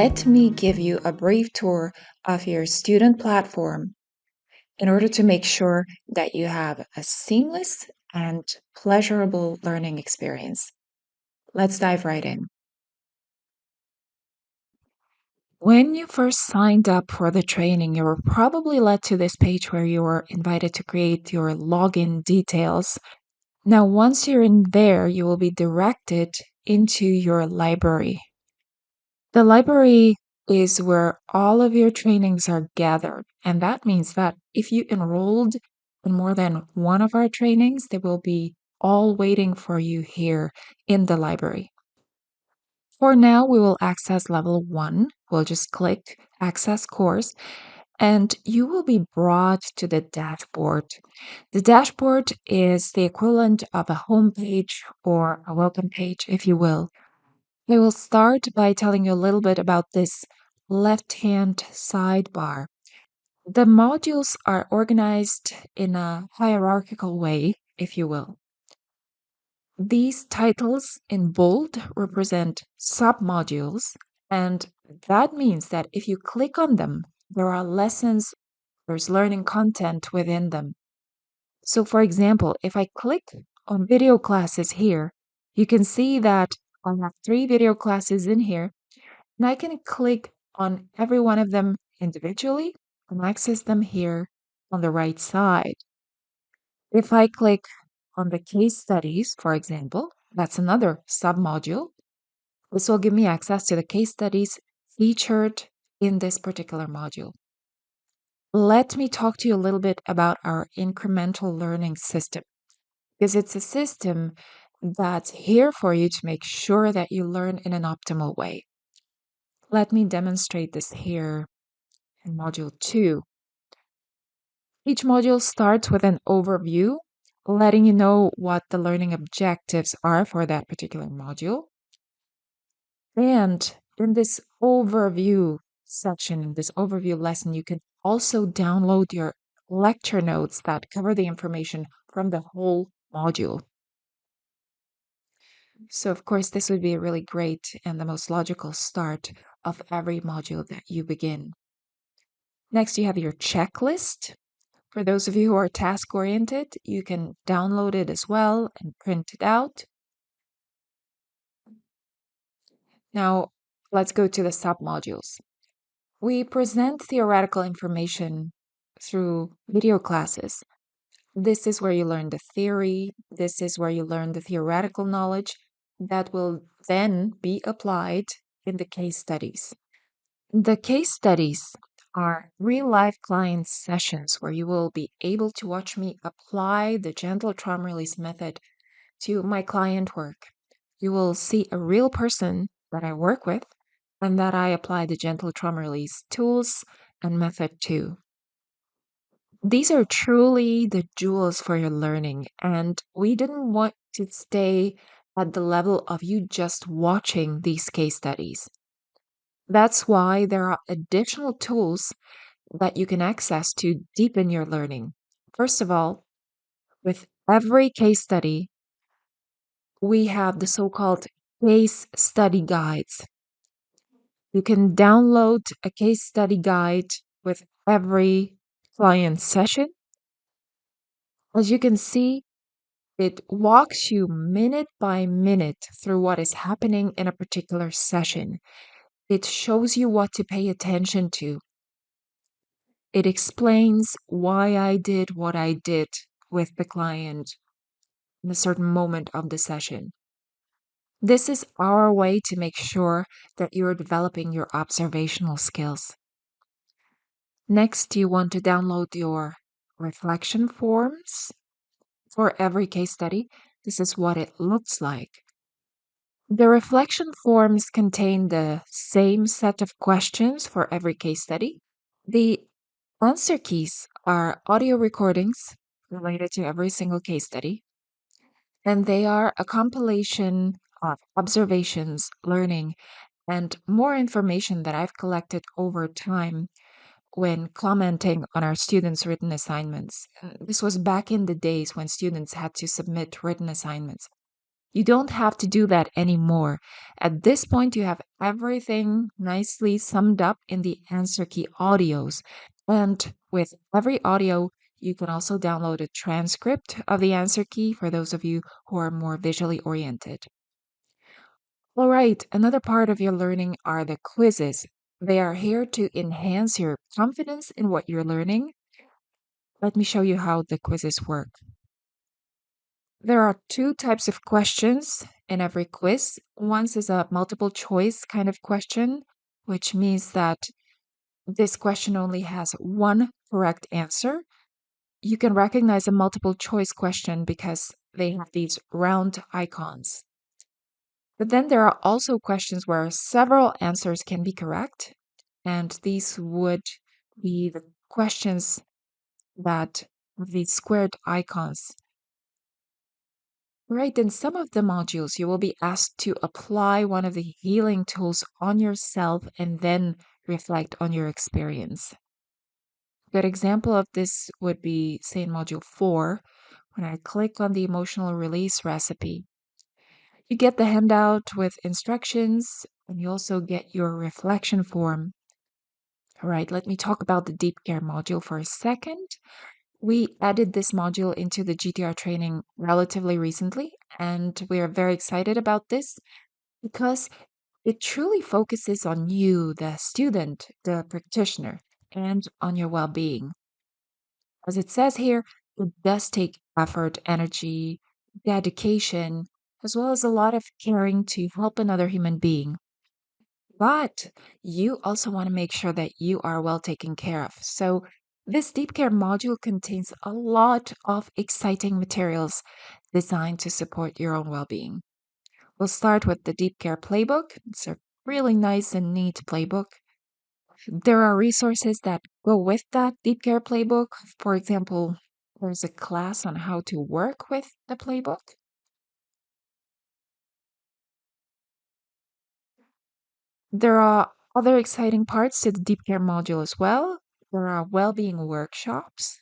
let me give you a brief tour of your student platform in order to make sure that you have a seamless and pleasurable learning experience. Let's dive right in. When you first signed up for the training, you were probably led to this page where you were invited to create your login details. Now, once you're in there, you will be directed into your library. The library is where all of your trainings are gathered, and that means that if you enrolled in more than one of our trainings, they will be all waiting for you here in the library. For now, we will access level 1. We'll just click Access Course, and you will be brought to the dashboard. The dashboard is the equivalent of a home page or a welcome page, if you will. I will start by telling you a little bit about this left-hand sidebar. The modules are organized in a hierarchical way, if you will. These titles in bold represent submodules, and that means that if you click on them, there are lessons, there's learning content within them. So, for example, if I click on video classes here, you can see that I have 3 video classes in here, and I can click on every one of them individually and access them here on the right side. If I click on the case studies, for example, that's another submodule. This will give me access to the case studies featured in this particular module. Let me talk to you a little bit about our incremental learning system, because it's a system that's here for you to make sure that you learn in an optimal way. Let me demonstrate this here in Module 2. Each module starts with an overview, letting you know what the learning objectives are for that particular module. And in this overview section, this overview lesson, you can also download your lecture notes that cover the information from the whole module. So, of course, this would be a really great and the most logical start of every module that you begin. Next, you have your checklist. For those of you who are task oriented, you can download it as well and print it out. Now, let's go to the submodules. We present theoretical information through video classes. This is where you learn the theory. This is where you learn the theoretical knowledge that will then be applied in the case studies. The case studies are real life client sessions where you will be able to watch me apply the gentle trauma release method to my client work. You will see a real person that I work with and that I apply the gentle trauma release tools and method to. These are truly the jewels for your learning, and we didn't want to stay at the level of you just watching these case studies. That's why there are additional tools that you can access to deepen your learning. First of all, with every case study, we have the so-called case study guides. You can download a case study guide with every client session. As you can see, it walks you minute by minute through what is happening in a particular session. It shows you what to pay attention to. It explains why I did what I did with the client in a certain moment of the session. This is our way to make sure that you're developing your observational skills. Next, you want to download your reflection forms for every case study. This is what it looks like. The reflection forms contain the same set of questions for every case study. The answer keys are audio recordings related to every single case study, and they are a compilation of observations, learning, and more information that I've collected over time when commenting on our students' written assignments. This was back in the days when students had to submit written assignments. You don't have to do that anymore. At this point, you have everything nicely summed up in the answer key audios. And with every audio, you can also download a transcript of the answer key for those of you who are more visually oriented. All right, another part of your learning are the quizzes. They are here to enhance your confidence in what you're learning. Let me show you how the quizzes work. There are two types of questions in every quiz. One is a multiple choice kind of question, which means that this question only has one correct answer. You can recognize a multiple choice question because they have these round icons. But then there are also questions where several answers can be correct, and these would be the questions that have these squared icons. Right, in some of the modules, you will be asked to apply one of the healing tools on yourself and then reflect on your experience. A good example of this would be, say, in Module 4, when I click on the emotional release recipe. You get the handout with instructions, and you also get your reflection form. All right, let me talk about the Deep Care module for a second. We added this module into the GTR training relatively recently, and we are very excited about this because it truly focuses on you, the student, the practitioner, and on your well being. As it says here, it does take effort, energy, dedication, as well as a lot of caring to help another human being. But you also want to make sure that you are well taken care of. So, this deep care module contains a lot of exciting materials designed to support your own well being. We'll start with the Deep Care Playbook. It's a really nice and neat playbook. There are resources that go with that Deep Care Playbook. For example, there's a class on how to work with the playbook. There are other exciting parts to the Deep Care module as well. There are well-being workshops.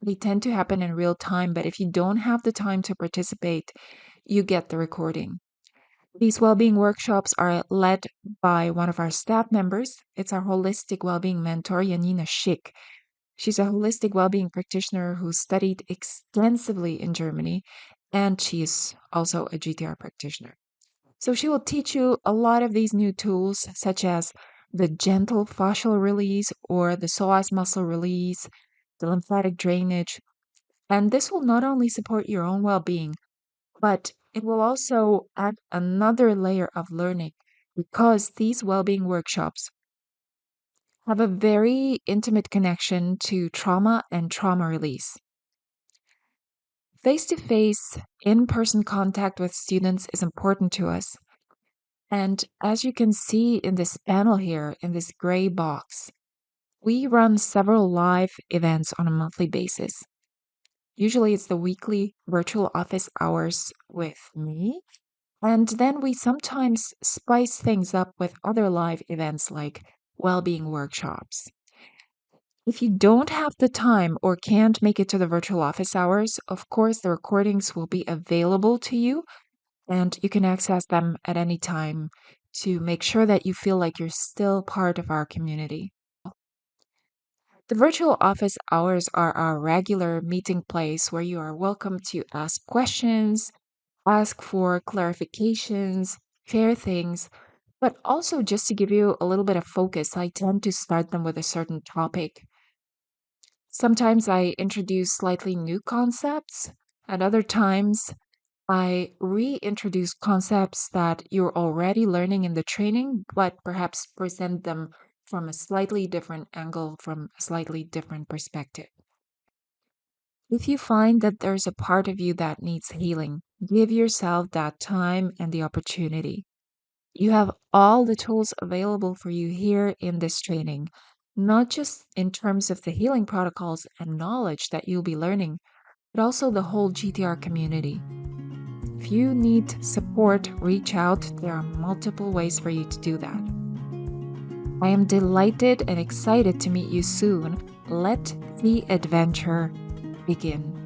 They tend to happen in real time, but if you don't have the time to participate, you get the recording. These well-being workshops are led by one of our staff members. It's our holistic well-being mentor, Janina Schick. She's a holistic well-being practitioner who studied extensively in Germany, and she's also a GTR practitioner. So she will teach you a lot of these new tools, such as the gentle fascial release or the psoas muscle release, the lymphatic drainage. And this will not only support your own well-being, but it will also add another layer of learning because these well-being workshops have a very intimate connection to trauma and trauma release. Face to face, in person contact with students is important to us. And as you can see in this panel here, in this gray box, we run several live events on a monthly basis. Usually it's the weekly virtual office hours with me. And then we sometimes spice things up with other live events like well-being workshops. If you don't have the time or can't make it to the virtual office hours, of course, the recordings will be available to you and you can access them at any time to make sure that you feel like you're still part of our community. The virtual office hours are our regular meeting place where you are welcome to ask questions, ask for clarifications, share things, but also just to give you a little bit of focus, I tend to start them with a certain topic. Sometimes I introduce slightly new concepts, and other times I reintroduce concepts that you're already learning in the training, but perhaps present them from a slightly different angle, from a slightly different perspective. If you find that there's a part of you that needs healing, give yourself that time and the opportunity. You have all the tools available for you here in this training, not just in terms of the healing protocols and knowledge that you'll be learning, but also the whole GTR community. If you need support, reach out. There are multiple ways for you to do that. I am delighted and excited to meet you soon. Let the adventure begin.